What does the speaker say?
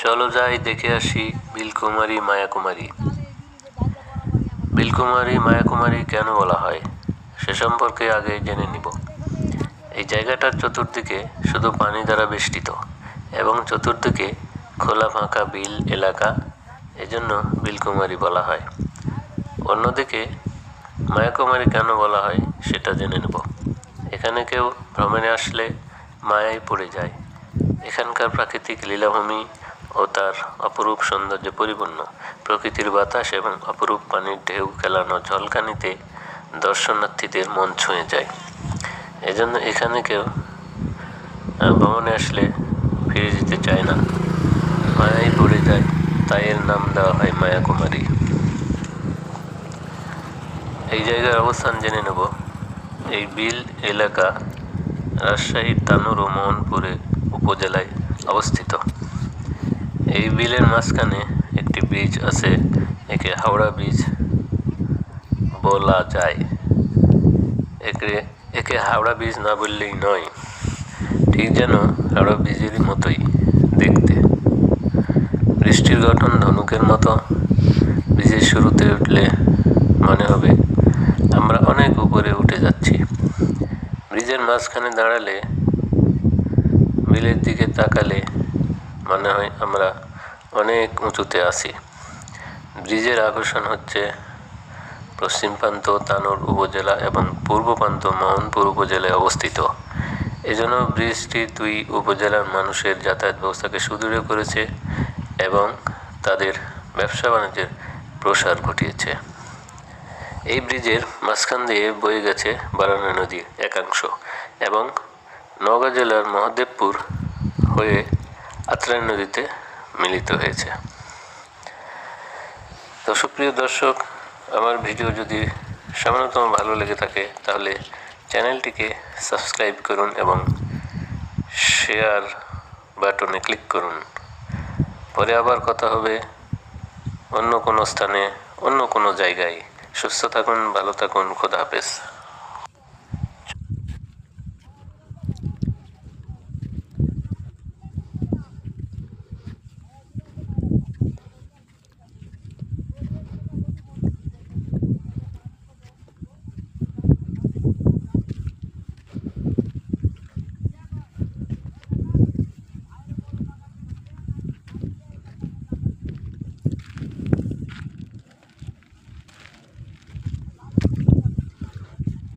চলো যাই দেখে আসি বিলকুমারী মায়াকুমারী। বিলকুমারী মায়াকুমারী কেন বলা হয় সে সম্পর্কে আগে জেনে নিব। এই জায়গাটার চতুর্দিকে শুধু পানি দ্বারা বেষ্টিত এবং চতুর্দিকে খোলা ফাঁকা বিল এলাকা, এজন্য বিলকুমারী বলা হয়। অন্যদিকে মায়াকুমারী কেন বলা হয় সেটা জেনে নেব। এখানে কেউ ভ্রমণে আসলে মায়ায় পড়ে যায়। এখানকার প্রাকৃতিক লীলাভূমি ও তার অপরূপ সৌন্দর্যে পরিপূর্ণ। প্রকৃতির বাতাস এবং অপরূপ পানির ঢেউ খেলানো ঝলকানিতে দর্শনার্থীদের মন ছুঁয়ে যায়। এজন্য এখানে কেউ ভ্রমণে আসলে ফিরে যেতে চায় না, মায়ায় পড়ে যায়, তাই এর নাম দেওয়া হয় মায়াকুমারী। এই জায়গার অবস্থান জেনে নেব। এই বিল এলাকা রাজশাহীর তানোর ও মোহনপুরে উপজেলায় অবস্থিত। এই বিলের মাঝখানে একটি ব্রিজ আছে, একে হাওড়া ব্রিজ বলা যায়। একে হাওড়া ব্রিজ না বললেই নয়, ঠিক যেন হাওড়া ব্রিজেরই মতোই দেখতে। বৃষ্টির গঠন ধনুকের মতো। ব্রিজের শুরুতে উঠলে মনে হবে আমরা অনেক উপরে উঠে যাচ্ছি। ব্রিজের মাঝখানে দাঁড়ালে, বিলের দিকে তাকালে মনে হয় আমরা অনেক উঁচুতে আছি। ব্রিজের আকর্ষণ হচ্ছে পশ্চিম প্রান্ত তানোর উপজেলা এবং পূর্ব প্রান্ত মোহনপুর উপজেলায় অবস্থিত। এজন্য ব্রিজটি দুই উপজেলার মানুষের যাতায়াত ব্যবস্থাকে সুদৃঢ় করেছে এবং তাদের ব্যবসা বাণিজ্যের প্রসার ঘটিয়েছে। এই ব্রিজের মাঝখান দিয়ে বয়ে গেছে বারানা নদীর একাংশ এবং নওগাঁ জেলার মহদেবপুর হয়ে আত্রাই নদীতে মিলিত হয়েছে। তো সুপ্রিয় দর্শক, আমার ভিডিও যদি সামান্যতম ভালো লেগে থাকে তাহলে চ্যানেলটিকে সাবস্ক্রাইব করুন এবং শেয়ার বাটনে ক্লিক করুন। পরে আবার কথা হবে অন্য কোনো স্থানে, অন্য কোনো জায়গায়। সুস্থ থাকুন, ভালো থাকুন, খোদা হাফেজ।